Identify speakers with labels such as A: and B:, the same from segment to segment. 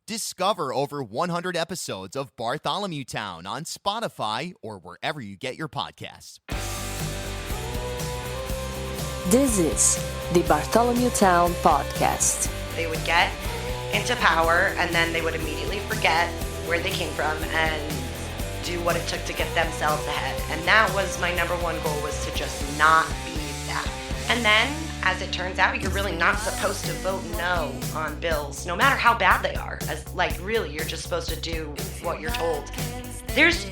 A: Discover over 100 episodes of Bartholomewtown on Spotify or wherever you get your podcasts.
B: This is the Bartholomewtown Podcast.
C: They would get into power and then they would immediately forget where they came from and do what it took to get themselves ahead. And that was my number one goal, was to just not be that. And then, as it turns out, you're really not supposed to vote no on bills, no matter how bad they are. Really, you're just supposed to do what you're told. There's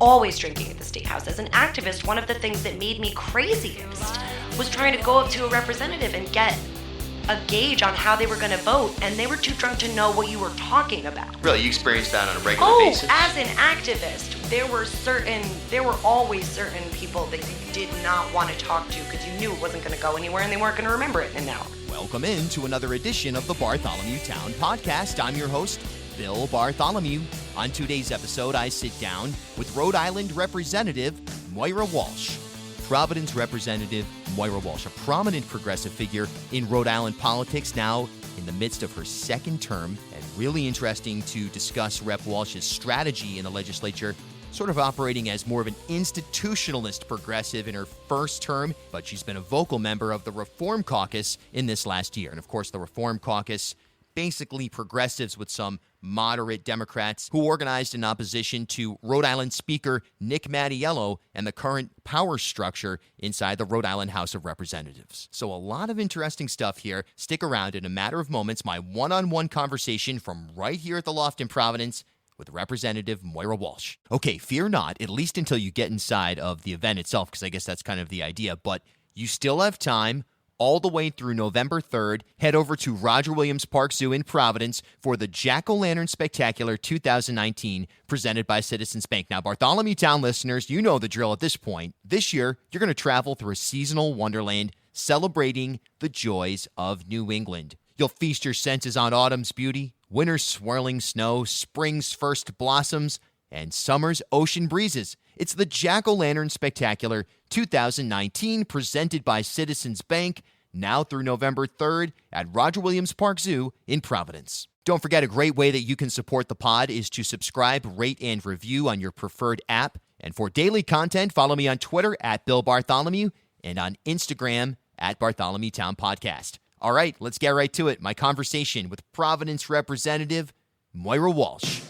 C: always drinking at the State House. As an activist, one of the things that made me craziest was trying to go up to a representative and get a gauge on how they were going to vote, and they were too drunk to know what you were talking about.
D: Really, you experienced that on a regular basis?
C: As an activist, there were always certain people that you did not want to talk to because you knew it wasn't going to go anywhere and they weren't going to remember it in an hour.
A: Welcome in to another edition of the Bartholomewtown Podcast. I'm your host, Bill Bartholomew. On today's episode, I sit down with Rhode Island Representative Moira Walsh. Providence Representative Moira Walsh, a prominent progressive figure in Rhode Island politics, now in the midst of her second term, and really interesting to discuss Rep. Walsh's strategy in the legislature, sort of operating as more of an institutionalist progressive in her first term, but she's been a vocal member of the Reform Caucus in this last year. And of course, the Reform Caucus, basically progressives with some moderate Democrats who organized in opposition to Rhode Island Speaker Nick Mattiello and the current power structure inside the Rhode Island House of Representatives. So a lot of interesting stuff here. Stick around. In a matter of moments, my one-on-one conversation from right here at the Loft in Providence with Representative Moira Walsh. Okay, fear not, at least until you get inside of the event itself, because I guess that's kind of the idea, but you still have time. All the way through November 3rd, head over to Roger Williams Park Zoo in Providence for the Jack-O-Lantern Spectacular 2019 presented by Citizens Bank. Now, Bartholomewtown listeners, you know the drill at this point. This year, you're going to travel through a seasonal wonderland celebrating the joys of New England. You'll feast your senses on autumn's beauty, winter's swirling snow, spring's first blossoms, and summer's ocean breezes. It's the Jack-O-Lantern Spectacular 2019 presented by Citizens Bank, now through November 3rd at Roger Williams Park Zoo in Providence. Don't forget, a great way that you can support the pod is to subscribe, rate, and review on your preferred app. And for daily content, follow me on Twitter at Bill Bartholomew and on Instagram at Bartholomewtown Podcast. All right, let's get right to it. My conversation with Providence Representative Moira Walsh.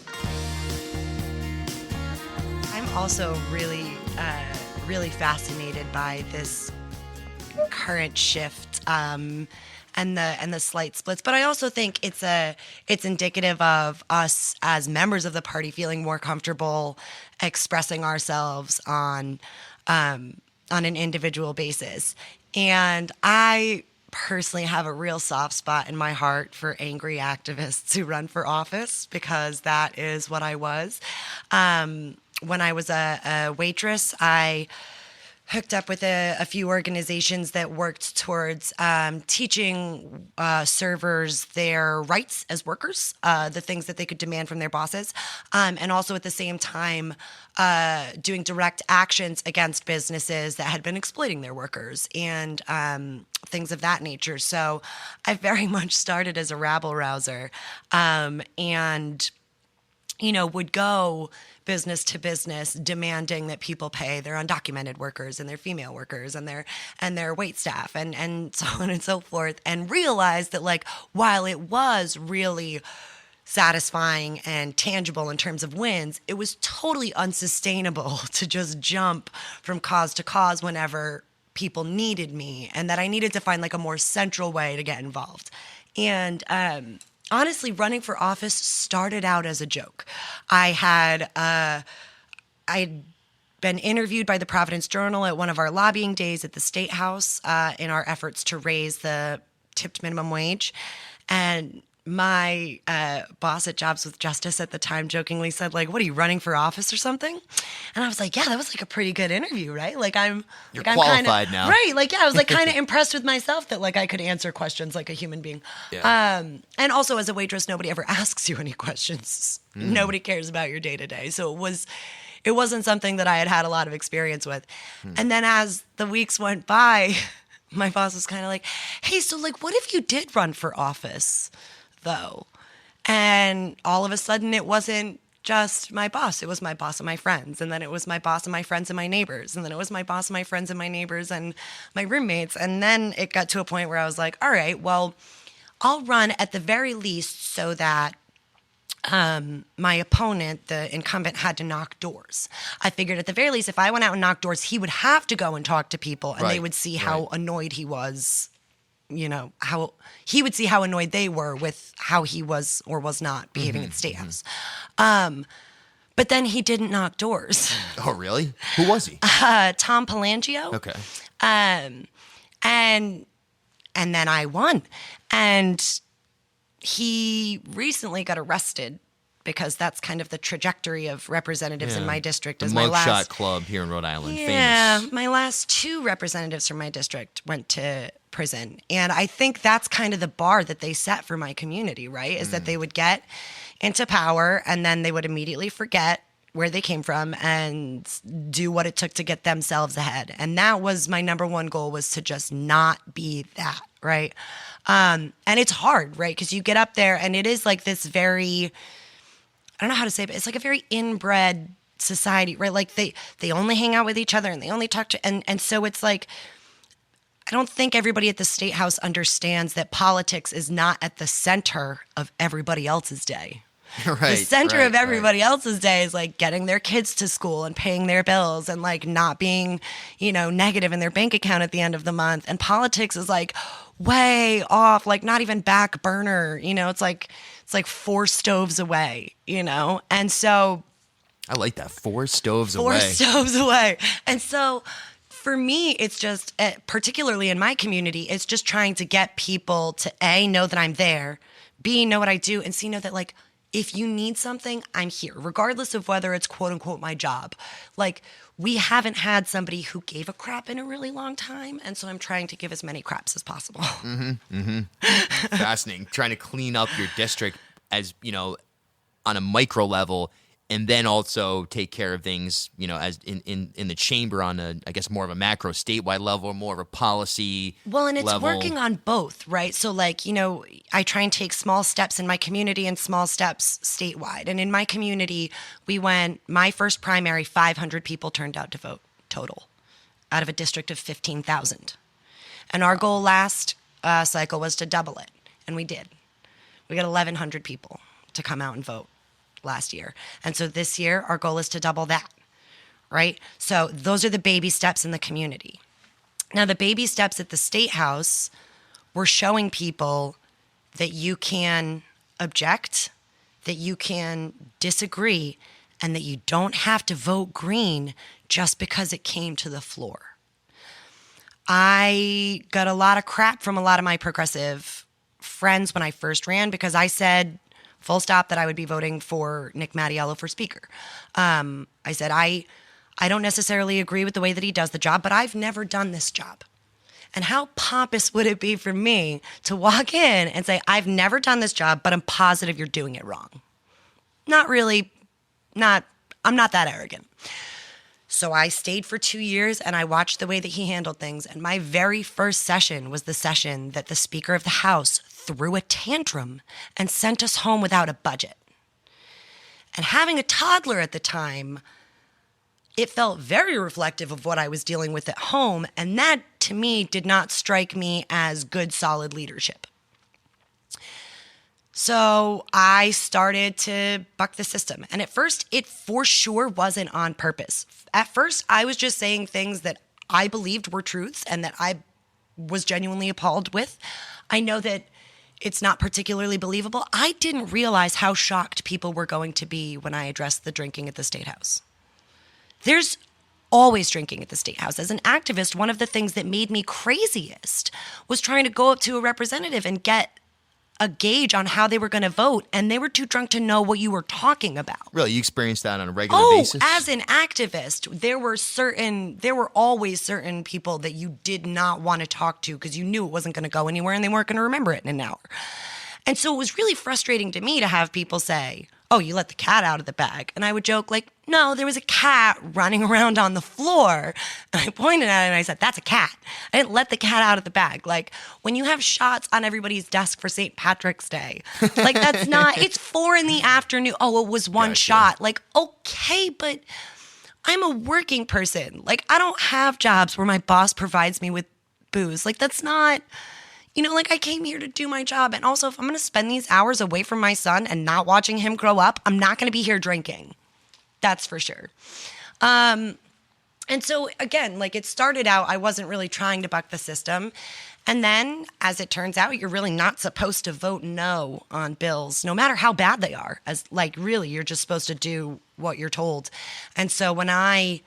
C: Also really fascinated by this current shift and the slight splits, but I also think it's indicative of us as members of the party feeling more comfortable expressing ourselves on an individual basis. And I personally have a real soft spot in my heart for angry activists who run for office, because that is what I was. When I was a waitress, I hooked up with a few organizations that worked towards teaching servers their rights as workers, the things that they could demand from their bosses, and also at the same time doing direct actions against businesses that had been exploiting their workers and things of that nature. So I very much started as a rabble-rouser and, would go business to business demanding that people pay their undocumented workers and their female workers and their wait staff and so on and so forth, and realized that, while it was really satisfying and tangible in terms of wins, it was totally unsustainable to just jump from cause to cause whenever people needed me, and that I needed to find a more central way to get involved. And honestly, running for office started out as a joke. I'd been interviewed by the Providence Journal at one of our lobbying days at the State House in our efforts to raise the tipped minimum wage. And my boss at Jobs with Justice at the time jokingly said, what are you, running for office or something? And I was like, yeah, that was a pretty good interview, right?
A: You're qualified now.
C: Right, I was kind of impressed with myself that I could answer questions like a human being.
A: Yeah.
C: And also as a waitress, nobody ever asks you any questions. Nobody cares about your day-to-day. So it wasn't something that I had a lot of experience with. And then as the weeks went by, my boss was kind of like, hey, so what if you did run for office, though? And all of a sudden it wasn't just my boss. It was my boss and my friends. And then it was my boss and my friends and my neighbors. And then it was my boss and my friends and my neighbors and my roommates. And then it got to a point where I was like, all right, well, I'll run at the very least so that my opponent, the incumbent, had to knock doors. I figured at the very least, if I went out and knocked doors, he would have to go and talk to people, and they would see how annoyed he was, how he would see how annoyed they were with how he was or was not behaving at the State House. But then he didn't knock doors.
A: Oh, really? Who was he?
C: Tom Pelangio.
A: Okay.
C: And then I won. And he recently got arrested because that's kind of the trajectory of representatives in my district.
A: The Mugshot Club here in Rhode Island.
C: Yeah,
A: famous.
C: my last 2 representatives from my district went to prison. And I think that's kind of the bar that they set for my community, right? Is that they would get into power and then they would immediately forget where they came from and do what it took to get themselves ahead. And that was my number one goal, was to just not be that, right? And it's hard, right? Because you get up there and it is like this very, I don't know how to say it, but it's like a very inbred society, right? Like they only hang out with each other and they only talk to, and so it's like, I don't think everybody at the State House understands that politics is not at the center of everybody else's day.
A: Right,
C: the center of everybody else's day is like getting their kids to school and paying their bills and like not being, negative in their bank account at the end of the month. And politics is like way off, like not even back burner, it's like 4 stoves away, And so
A: I like that. 4 stoves away.
C: 4 stoves away. And so for me, it's just, particularly in my community, it's just trying to get people to A, know that I'm there, B, know what I do, and C, know that like, if you need something, I'm here, regardless of whether it's quote unquote my job. Like, we haven't had somebody who gave a crap in a really long time. And so I'm trying to give as many craps as possible.
A: Fascinating. Trying to clean up your district as, on a micro level, and then also take care of things, as in the chamber on I guess more of a macro statewide level, or more of a policy
C: Well, and it's
A: level.
C: working on both, right? So like, I try and take small steps in my community and small steps statewide. And in my community, my first primary, 500 people turned out to vote total out of a district of 15,000. And our goal last cycle was to double it. And we did. We got 1,100 people to come out and vote last year. And so this year, our goal is to double that, right? So those are the baby steps in the community. Now, the baby steps at the State House, we're showing people that you can object, that you can disagree, and that you don't have to vote green just because it came to the floor. I got a lot of crap from a lot of my progressive friends when I first ran because I said, full stop, that I would be voting for Nick Mattiello for speaker. I said, I don't necessarily agree with the way that he does the job, but I've never done this job. And how pompous would it be for me to walk in and say, I've never done this job, but I'm positive you're doing it wrong? I'm not that arrogant. So I stayed for 2 years and I watched the way that he handled things. And my very first session was the session that the Speaker of the House threw a tantrum and sent us home without a budget. And having a toddler at the time, it felt very reflective of what I was dealing with at home. And that, to me, did not strike me as good, solid leadership. So I started to buck the system. And at first, it for sure wasn't on purpose. At first, I was just saying things that I believed were truths and that I was genuinely appalled with. I know that it's not particularly believable. I didn't realize how shocked people were going to be when I addressed the drinking at the State House. There's always drinking at the State House. As an activist, one of the things that made me craziest was trying to go up to a representative and get a gauge on how they were going to vote, and they were too drunk to know what you were talking about.
A: Really? You experienced that on a regular basis?
C: As an activist, there were always certain people that you did not want to talk to because you knew it wasn't going to go anywhere and they weren't going to remember it in an hour. And so it was really frustrating to me to have people say, oh, you let the cat out of the bag. And I would joke like, no, there was a cat running around on the floor. And I pointed at it and I said, that's a cat. I didn't let the cat out of the bag. Like when you have shots on everybody's desk for St. Patrick's Day, like that's not, it's 4 p.m. Oh, it was one shot. Like, okay, but I'm a working person. Like I don't have jobs where my boss provides me with booze. Like that's not, like I came here to do my job. And also if I'm going to spend these hours away from my son and not watching him grow up, I'm not going to be here drinking. That's for sure. And so again, like it started out, I wasn't really trying to buck the system. And then as it turns out, you're really not supposed to vote no on bills, no matter how bad they are. As like really, you're just supposed to do what you're told. And so when I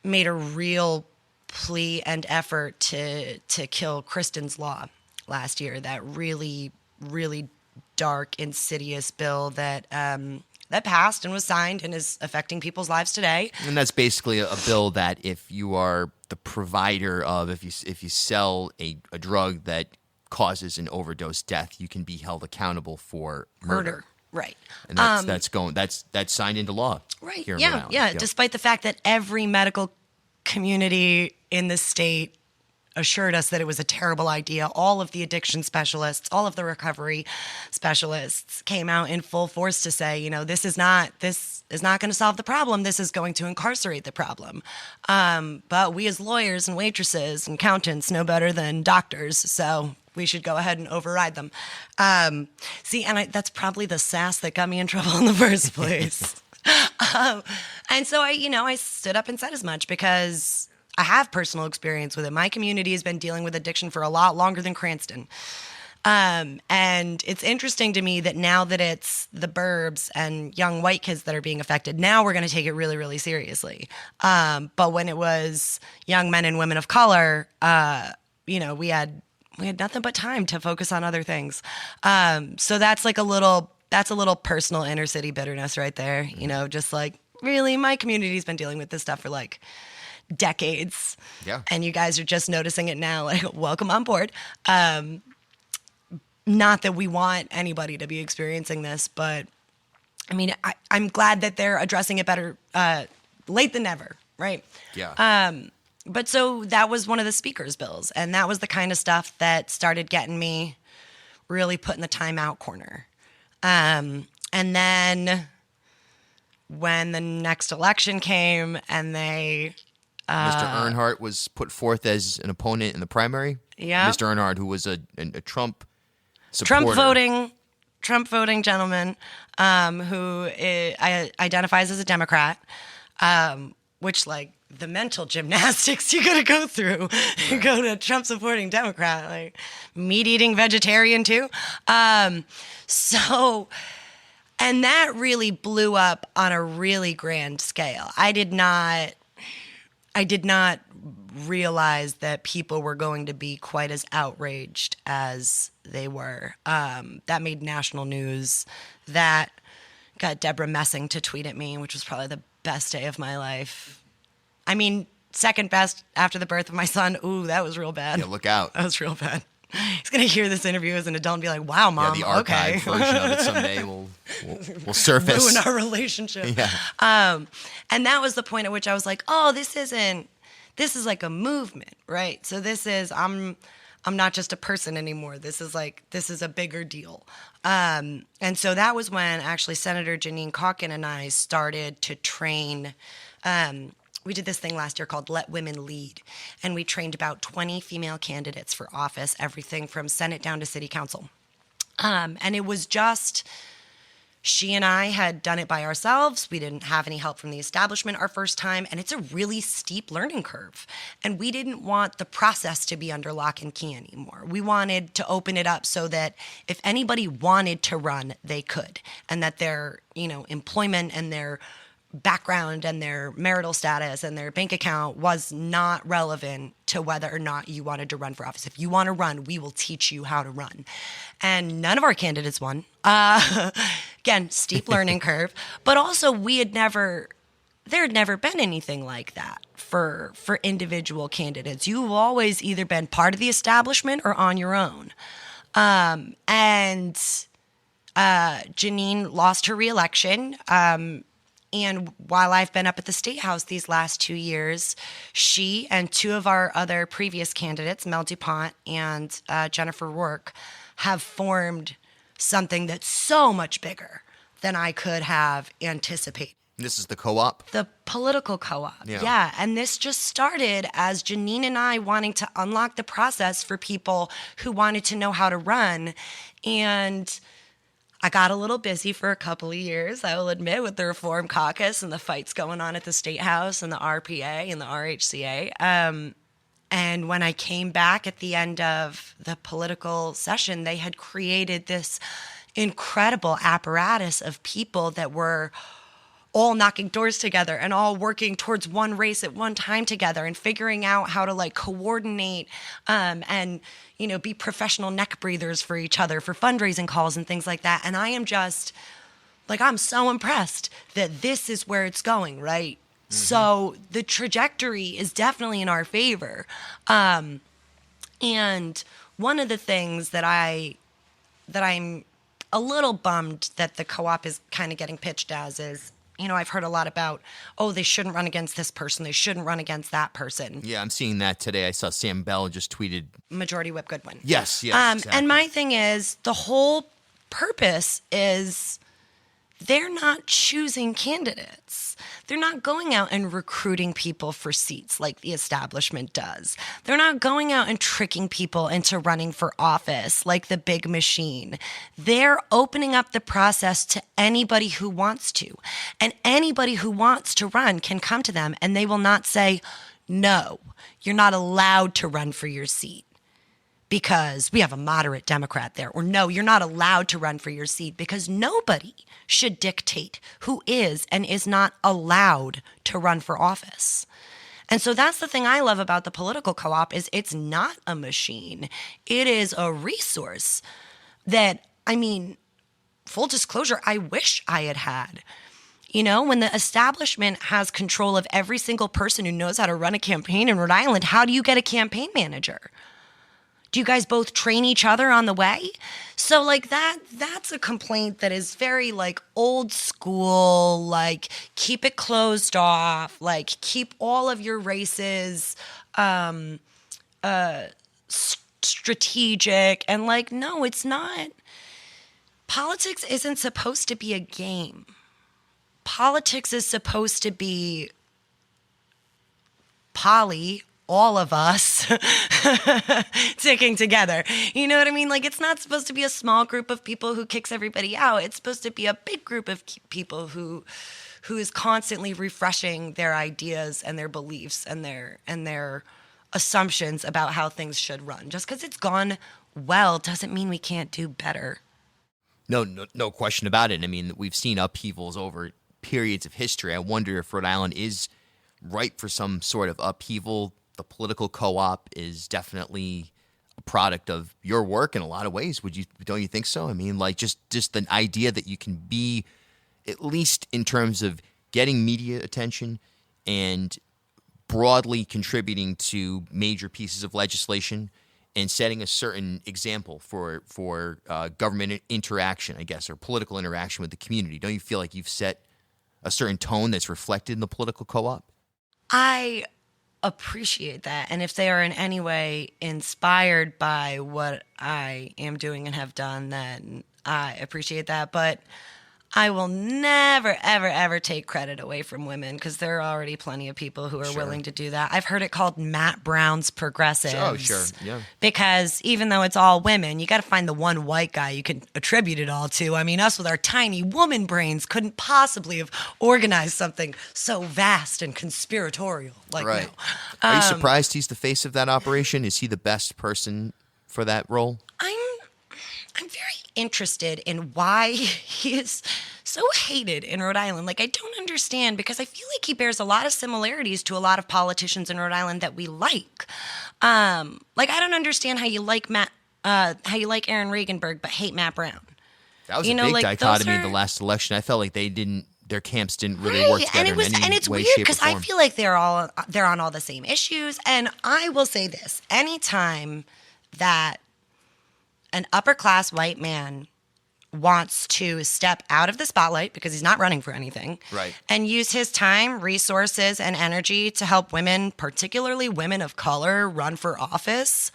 C: made a real plea and effort to kill Kristen's Law last year, that really, really dark, insidious bill that passed and was signed and is affecting people's lives today.
A: And that's basically a bill that if you are the provider of, if you sell a drug that causes an overdose death, you can be held accountable for murder.
C: Right.
A: And that's signed into law.
C: Right.
A: Here in
C: Yeah.
A: Rhode Island.
C: Yeah. Despite the fact that every medical community in the state assured us that it was a terrible idea. All of the addiction specialists, all of the recovery specialists came out in full force to say, this is not going to solve the problem. This is going to incarcerate the problem. But we as lawyers and waitresses and accountants know better than doctors, so we should go ahead and override them. That's probably the sass that got me in trouble in the first place. And so I stood up and said as much because I have personal experience with it. My community has been dealing with addiction for a lot longer than Cranston. And it's interesting to me that now that it's the burbs and young white kids that are being affected, now we're going to take it really, really seriously. But when it was young men and women of color, we had nothing but time to focus on other things. So that's a little personal inner city bitterness right there. Just like, really, my community's been dealing with this stuff for like decades.
A: Yeah. And
C: you guys are just noticing it now. Like, welcome on board. Not that we want anybody to be experiencing this, but I mean, I'm glad that they're addressing it better late than never, right?
A: Yeah.
C: But so that was one of the speaker's bills, and that was the kind of stuff that started getting me really put in the timeout corner. And then when the next election came and they...
A: Mr. Earnhardt was put forth as an opponent in the primary.
C: Yeah.
A: Mr. Earnhardt, who was a Trump supporter.
C: Trump voting gentleman who identifies as a Democrat, which, like, the mental gymnastics you got to go through. You go to Trump supporting Democrat, like meat eating vegetarian too. And that really blew up on a really grand scale. I did not realize that people were going to be quite as outraged as they were. That made national news. That got Deborah Messing to tweet at me, which was probably the best day of my life. I mean, second best after the birth of my son. Ooh, that was real bad.
A: Yeah, look out.
C: That was real bad. He's going to hear this interview as an adult and be like, wow, Mom,
A: the archive version of it someday will surface.
C: Ruin our relationship.
A: Yeah.
C: And that was the point at which I was like, oh, this is like a movement, right? So I'm not just a person anymore. This is a bigger deal. And so that was when actually Senator Janine Calkin and I started to train. We did this thing last year called Let Women Lead, and we trained about 20 female candidates for office, everything from Senate down to city council. And it was just, she and I had done it by ourselves. We didn't have any help from the establishment our first time, and it's a really steep learning curve. And we didn't want the process to be under lock and key anymore. We wanted to open it up so that if anybody wanted to run, they could, and that their, employment and their background and their marital status and their bank account was not relevant to whether or not you wanted to run for office. If you want to run, we will teach you how to run. And none of our candidates won. Again, steep learning curve. But also there had never been anything like that for individual candidates. You've always either been part of the establishment or on your own. And Janine lost her reelection. And while I've been up at the State House these last 2 years, she and two of our other previous candidates, Mel DuPont and Jennifer Rourke, have formed something that's so much bigger than I could have anticipated.
A: This is the co-op?
C: The political co-op.
A: Yeah.
C: Yeah. And this just started as Janine and I wanting to unlock the process for people who wanted to know how to run. And I got a little busy for a couple of years, I will admit, with the Reform Caucus and the fights going on at the State House and the RPA and the RHCA. And when I came back at the end of the political session, they had created this incredible apparatus of people that were all knocking doors together and all working towards one race at one time together and figuring out how to like coordinate and, you know, be professional neck breathers for each other for fundraising calls and things like that. And I am just like, I'm so impressed that this is where it's going, right? Mm-hmm. So the trajectory is definitely in our favor. And one of the things that I'm a little bummed that the co-op is kind of getting pitched as is, you know, I've heard a lot about, oh, they shouldn't run against this person. They shouldn't run against that person.
A: Yeah, I'm seeing that today. I saw Sam Bell just tweeted.
C: Majority Whip Goodwin.
A: Yes, exactly.
C: And my thing is, the whole purpose is they're not choosing candidates. They're not going out and recruiting people for seats like the establishment does. They're not going out and tricking people into running for office like the big machine. They're opening up the process to anybody who wants to. And anybody who wants to run can come to them, and they will not say, no, you're not allowed to run for your seat because we have a moderate Democrat there. Or no, you're not allowed to run for your seat because nobody should dictate who is and is not allowed to run for office. And so that's the thing I love about the political co-op is it's not a machine. It is a resource that, I mean, full disclosure, I wish I had had. You know, when the establishment has control of every single person who knows how to run a campaign in Rhode Island, how do you get a campaign manager? Do you guys both train each other on the way? So like that's a complaint that is very like old school, like keep it closed off, like keep all of your races strategic. And like, no, it's not. Politics isn't supposed to be a game. Politics is supposed to be all of us sticking together. You know what I mean? Like, it's not supposed to be a small group of people who kicks everybody out. It's supposed to be a big group of people who is constantly refreshing their ideas and their beliefs and their assumptions about how things should run. Just because it's gone well doesn't mean we can't do better.
A: No question about it. I mean, we've seen upheavals over periods of history. I wonder if Rhode Island is ripe for some sort of upheaval. The political co-op is definitely a product of your work in a lot of ways. Don't you think so? I mean, like just the idea that you can be, at least in terms of getting media attention and broadly contributing to major pieces of legislation and setting a certain example for government interaction, I guess, or political interaction with the community. Don't you feel like you've set a certain tone that's reflected in the political co-op?
C: I appreciate that. And if they are in any way inspired by what I am doing and have done, then I appreciate that. But I will never, ever, ever take credit away from women because there are already plenty of people who are willing to do that. I've heard it called Matt Brown's progressives.
A: Oh, sure. Yeah.
C: Because even though it's all women, you got to find the one white guy you can attribute it all to. I mean, us with our tiny woman brains couldn't possibly have organized something so vast and conspiratorial. Like,
A: right.
C: No.
A: Are you surprised he's the face of that operation? Is he the best person for that role?
C: I'm very interested in why he is so hated in Rhode Island. Like, I don't understand because I feel like he bears a lot of similarities to a lot of politicians in Rhode Island that we like. Like, I don't understand how you like Aaron Regenberg but hate Matt Brown.
A: That was a big dichotomy in the last election. I felt like their camps didn't really work together in any
C: and it's
A: way,
C: weird
A: shape, or
C: because
A: form.
C: I feel like they're on all the same issues. And I will say this: anytime that an upper class white man wants to step out of the spotlight because he's not running for anything,
A: Right.
C: and use his time, resources, and energy to help women, particularly women of color, run for office,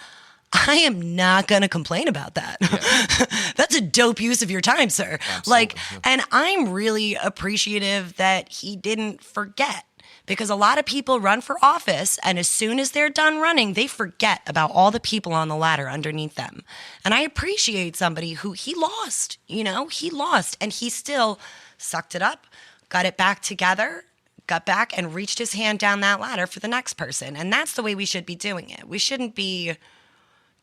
C: I am not going to complain about that. Yeah. That's a dope use of your time, sir.
A: Absolutely.
C: And I'm really appreciative that he didn't forget, because a lot of people run for office and as soon as they're done running, they forget about all the people on the ladder underneath them. And I appreciate somebody who he lost and he still sucked it up, got it back together, got back and reached his hand down that ladder for the next person. And that's the way we should be doing it. We shouldn't be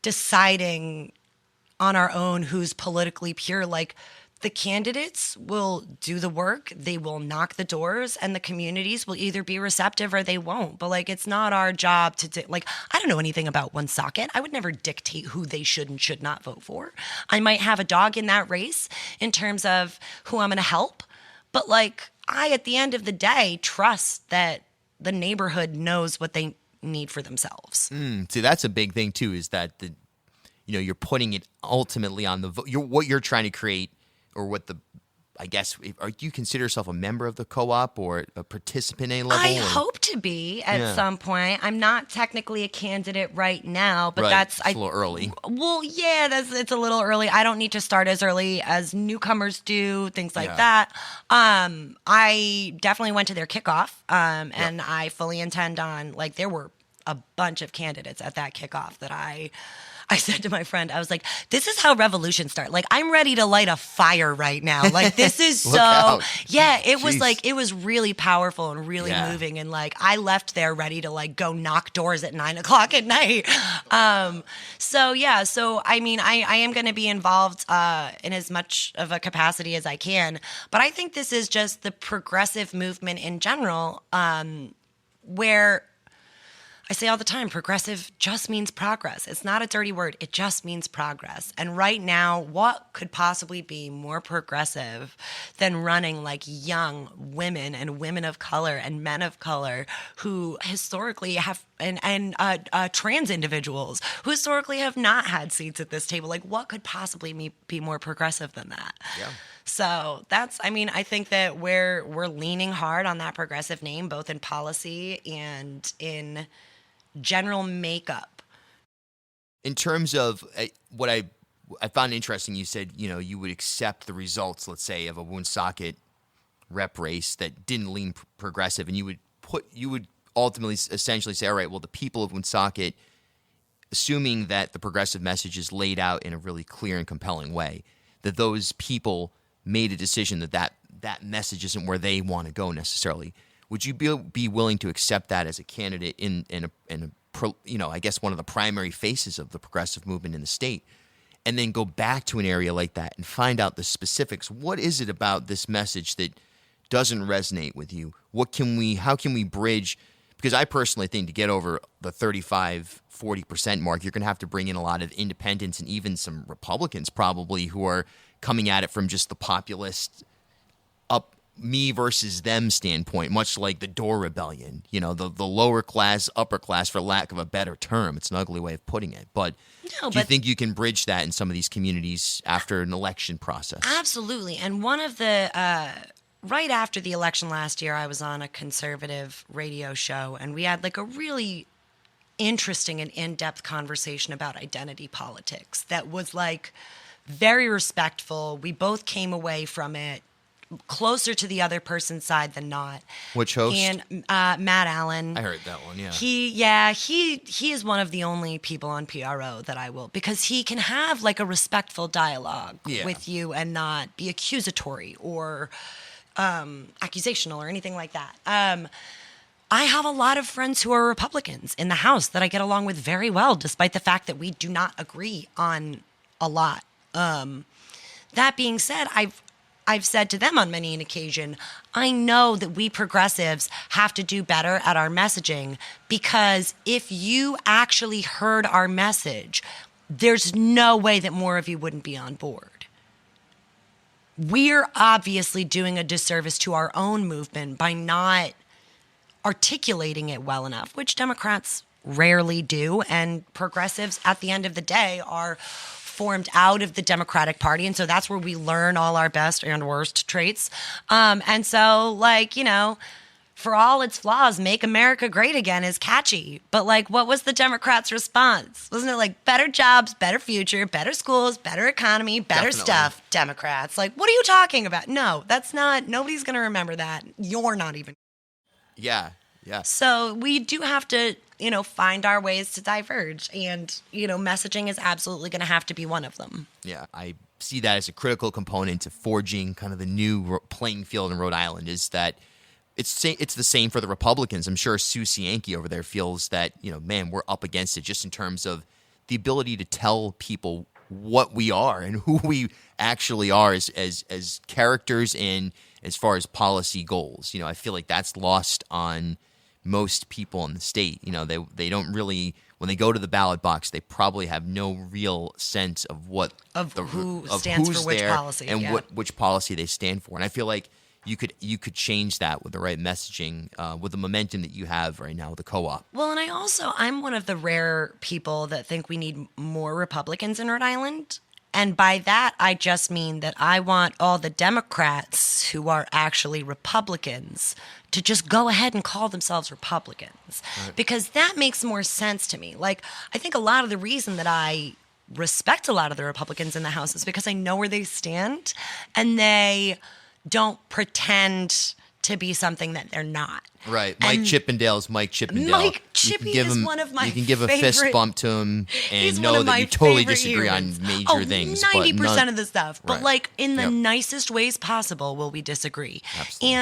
C: deciding on our own who's politically pure. Like, the candidates will do the work, they will knock the doors, and the communities will either be receptive or they won't. But like, it's not our job to do, like, I don't know anything about Woonsocket. I would never dictate who they should and should not vote for. I might have a dog in that race in terms of who I'm going to help. But like, I, at the end of the day, trust that the neighborhood knows what they need for themselves.
A: See, that's a big thing too, is that you're putting it ultimately on the vote. What you're trying to create, or what I guess, do you consider yourself a member of the co-op or a participant at any level?
C: I hope to be at some point. I'm not technically a candidate right now, but
A: it's a little early.
C: Well, yeah, it's a little early. I don't need to start as early as newcomers do, things like that. I definitely went to their kickoff, and I fully intend on, like, there were a bunch of candidates at that kickoff that I said to my friend, I was like, this is how revolutions start. Like, I'm ready to light a fire right now. Like, this is
A: Look out.
C: it was like, it was really powerful and really moving. And like, I left there ready to like go knock doors at 9:00 at night. So I mean, I am going to be involved in as much of a capacity as I can. But I think this is just the progressive movement in general, where I say all the time, progressive just means progress. It's not a dirty word. It just means progress. And right now, what could possibly be more progressive than running like young women and women of color and men of color who historically have, and trans individuals who historically have not had seats at this table? Like, what could possibly be more progressive than that?
A: Yeah.
C: So I think that we're leaning hard on that progressive name, both in policy and in general makeup.
A: In terms of what I found interesting, you said, you would accept the results, let's say, of a Woonsocket rep race that didn't lean progressive, and you would ultimately essentially say, all right, well, the people of Woonsocket, assuming that the progressive message is laid out in a really clear and compelling way, that those people made a decision that message isn't where they want to go necessarily. Would you be willing to accept that as a candidate in I guess one of the primary faces of the progressive movement in the state, and then go back to an area like that and find out the specifics? What is it about this message that doesn't resonate with you? How can we bridge? Because I personally think to get over the 35-40% mark, you're going to have to bring in a lot of independents and even some Republicans probably who are coming at it from just the populist me versus them standpoint, much like the Door Rebellion, the lower class, upper class, for lack of a better term. It's an ugly way of putting it. But do you think you can bridge that in some of these communities after an election process? Absolutely.
C: And one of the, right after the election last year, I was on a conservative radio show, and we had like a really interesting and in-depth conversation about identity politics that was like very respectful. We both came away from it closer to the other person's side than not.
A: Which host?
C: And Matt Allen.
A: I heard that one, yeah.
C: He is one of the only people on PRO that I will, because he can have like a respectful dialogue with you and not be accusatory or accusational or anything like that. I have a lot of friends who are Republicans in the House that I get along with very well, despite the fact that we do not agree on a lot. That being said, I've said to them on many an occasion, I know that we progressives have to do better at our messaging, because if you actually heard our message, there's no way that more of you wouldn't be on board. We're obviously doing a disservice to our own movement by not articulating it well enough, which Democrats rarely do, and progressives at the end of the day are formed out of the Democratic Party. And so that's where we learn all our best and worst traits. And so, like, you know, for all its flaws, Make America Great Again is catchy. But, like, what was the Democrats' response? Wasn't it like better jobs, better future, better schools, better economy, better
A: Definitely.
C: stuff? Democrats. Like, what are you talking about? No, that's not, nobody's going to remember that. You're not even.
A: Yeah.
C: So we do have to, you know, find our ways to diverge. And, you know, messaging is absolutely going to have to be one of them.
A: Yeah, I see that as a critical component to forging kind of the new playing field in Rhode Island is that it's the same for the Republicans. I'm sure Sue Cienki over there feels that, you know, man, we're up against it just in terms of the ability to tell people what we are and who we actually are as characters and as far as policy goals. You know, I feel like that's lost on most people in the state. You know, they don't really, when they go to the ballot box, they probably have no real sense of what
C: who stands for which policy
A: and which policy they stand for. And I feel like you could change that with the right messaging, with the momentum that you have right now with the co-op.
C: Well, and I'm one of the rare people that think we need more Republicans in Rhode Island. And by that, I just mean that I want all the Democrats who are actually Republicans to just go ahead and call themselves Republicans. Right. Because that makes more sense to me. Like, I think a lot of the reason that I respect a lot of the Republicans in the House is because I know where they stand and they don't pretend to be something that they're not.
A: Right. Mike Chippendale's Mike Chippendale.
C: Mike Chippy is one of my
A: You can give a fist bump to him and know that you totally disagree on major things.
C: 90% of the stuff. But
A: Right.
C: like in the nicest ways possible will we disagree.
A: Absolutely.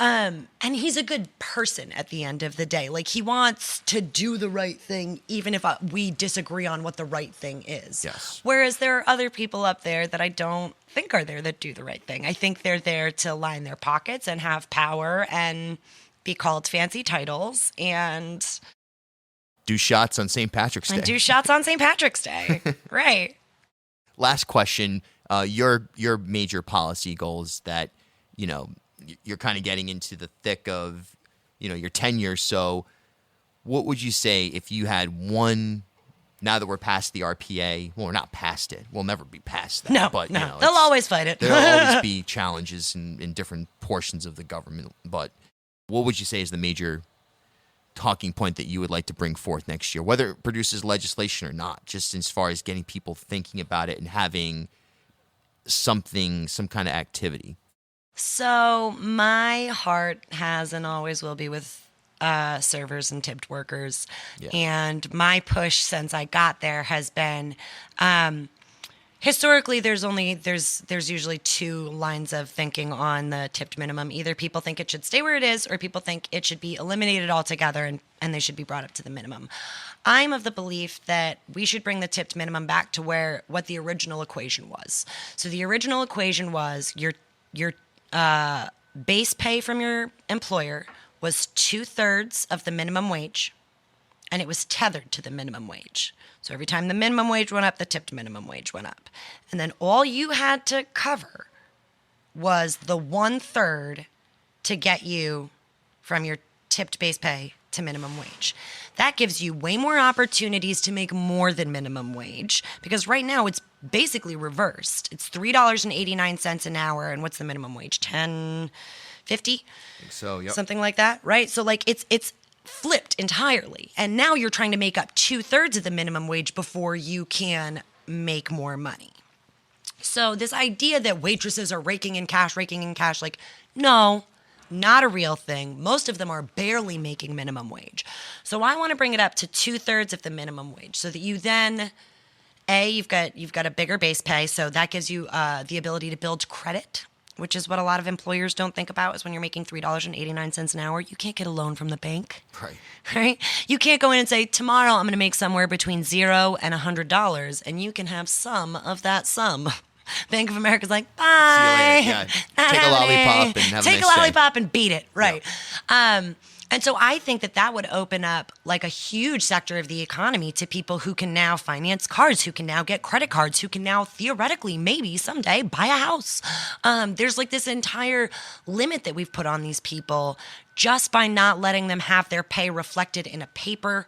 C: And he's a good person at the end of the day. Like, he wants to do the right thing, even if we disagree on what the right thing is.
A: Yes.
C: Whereas there are other people up there that I don't think are there that do the right thing. I think they're there to line their pockets and have power and be called fancy titles and
A: do shots on St. Patrick's Day.
C: And do shots on St. Patrick's Day. Right.
A: Last question. Your major policy goals that, you know, you're kind of getting into the thick of, you know, your tenure. So what would you say if you had one, now that we're past the RPA, well, we're not past it. We'll never be past that.
C: No,
A: but,
C: no.
A: You know,
C: They'll always fight it.
A: There'll always be challenges in different portions of the government. But what would you say is the major talking point that you would like to bring forth next year, whether it produces legislation or not, just as far as getting people thinking about it and having some kind of activity?
C: So my heart has and always will be with servers and tipped workers. Yeah. And my push since I got there has been, historically, there's usually two lines of thinking on the tipped minimum. Either people think it should stay where it is, or people think it should be eliminated altogether and they should be brought up to the minimum. I'm of the belief that we should bring the tipped minimum back to what the original equation was. So the original equation was your base pay from your employer was 2/3 of the minimum wage, and it was tethered to the minimum wage. So every time the minimum wage went up, the tipped minimum wage went up. And then all you had to cover was the 1/3 to get you from your tipped base pay to minimum wage. That gives you way more opportunities to make more than minimum wage, because right now it's basically reversed. It's $3.89 an hour, and what's the minimum wage? $10.50?
A: So, yep.
C: Something like that, right? So like it's flipped entirely. And now you're trying to make up 2/3 of the minimum wage before you can make more money. So this idea that waitresses are raking in cash, like, no, not a real thing. Most of them are barely making minimum wage. So I want to bring it up to 2/3 of the minimum wage so that you then, you've got a bigger base pay. So that gives you the ability to build credit, which is what a lot of employers don't think about, is when you're making $3.89 an hour, you can't get a loan from the bank. Right? You can't go in and say, tomorrow I'm going to make somewhere between $0 and $100, and you can have some of that sum. Bank of America's like, bye.
A: Yeah. Take a lollipop and have a nice
C: Take a lollipop and beat it. Right.
A: Yeah.
C: And so I think that would open up like a huge sector of the economy to people who can now finance cars, who can now get credit cards, who can now theoretically maybe someday buy a house. There's like this entire limit that we've put on these people just by not letting them have their pay reflected in a paper,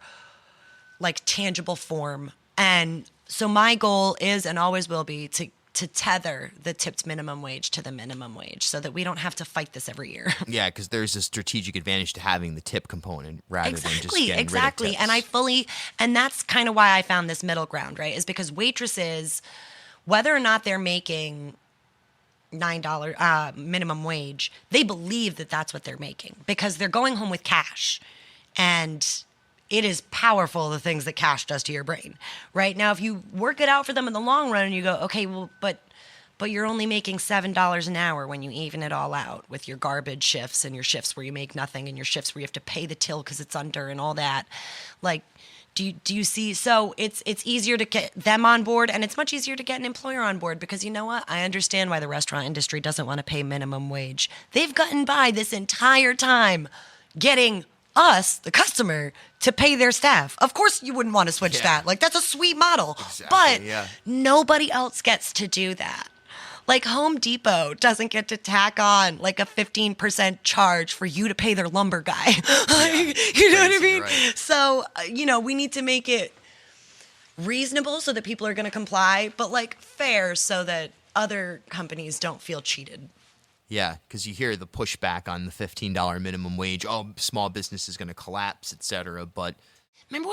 C: like tangible form. And So my goal is and always will be to tether the tipped minimum wage to the minimum wage so that we don't have to fight this every year.
A: Yeah, because there's a strategic advantage to having the tip component rather than just getting rid of tips.
C: And that's kind of why I found this middle ground, right? Is because waitresses, whether or not they're making $9 minimum wage, they believe that that's what they're making because they're going home with cash. And it is powerful, the things that cash does to your brain, right? Now, if you work it out for them in the long run and you go, okay, well, but you're only making $7 an hour when you even it all out with your garbage shifts and your shifts where you make nothing and your shifts where you have to pay the till because it's under and all that. Like, do you see? So it's easier to get them on board, and it's much easier to get an employer on board because you know what? I understand why the restaurant industry doesn't want to pay minimum wage. They've gotten by this entire time getting us, the customer, to pay their staff. Of course you wouldn't want to switch that. Like, that's a sweet model. Exactly, but nobody else gets to do that. Like, Home Depot doesn't get to tack on like a 15% charge for you to pay their lumber guy. You know what I mean? Right. So, we need to make it reasonable so that people are going to comply, but like fair so that other companies don't feel cheated.
A: Yeah, because you hear the pushback on the $15 minimum wage. Oh, small business is going to collapse, et cetera. But
C: remember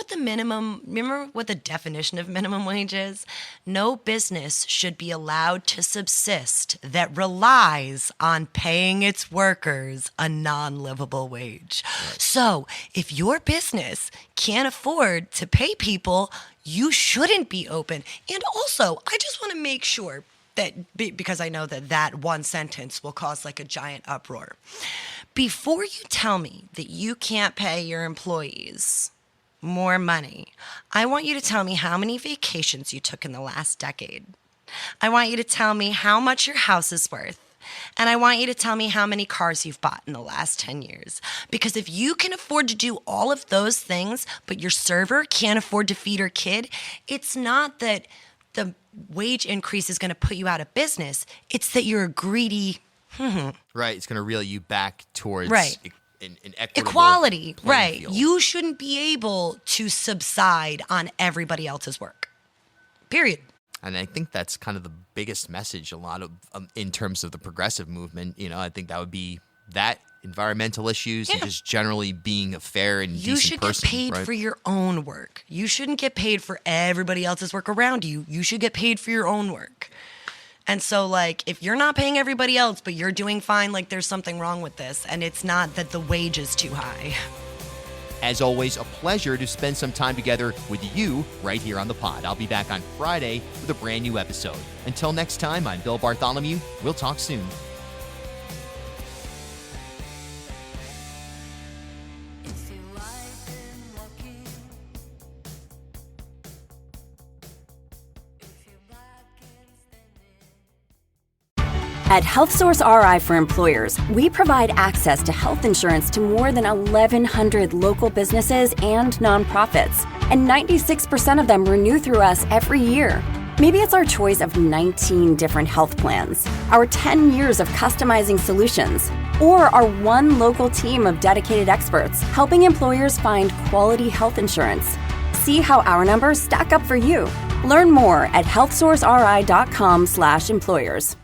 C: what the definition of minimum wage is? No business should be allowed to subsist that relies on paying its workers a non-livable wage. Right. So if your business can't afford to pay people, you shouldn't be open. And also, I just want to make sure because I know that one sentence will cause like a giant uproar. Before you tell me that you can't pay your employees more money, I want you to tell me how many vacations you took in the last decade. I want you to tell me how much your house is worth. And I want you to tell me how many cars you've bought in the last 10 years. Because if you can afford to do all of those things, but your server can't afford to feed her kid, it's not that the wage increase is going to put you out of business. It's that you're a greedy.
A: Right. It's going to reel you back towards an equitable
C: equality.
A: Right. Field.
C: You shouldn't be able to subside on everybody else's work. Period.
A: And I think that's kind of the biggest message in terms of the progressive movement. I think that would be that environmental issues and just generally being a fair and decent person.
C: You should get paid for your own work. You shouldn't get paid for everybody else's work around you. You should get paid for your own work. And so, like, if you're not paying everybody else, but you're doing fine, like, there's something wrong with this. And it's not that the wage is too high.
A: As always, a pleasure to spend some time together with you right here on the pod. I'll be back on Friday with a brand new episode. Until next time, I'm Bill Bartholomew. We'll talk soon.
E: At HealthSource RI for Employers, we provide access to health insurance to more than 1,100 local businesses and nonprofits, and 96% of them renew through us every year. Maybe it's our choice of 19 different health plans, our 10 years of customizing solutions, or our one local team of dedicated experts helping employers find quality health insurance. See how our numbers stack up for you. Learn more at healthsourceri.com/employers.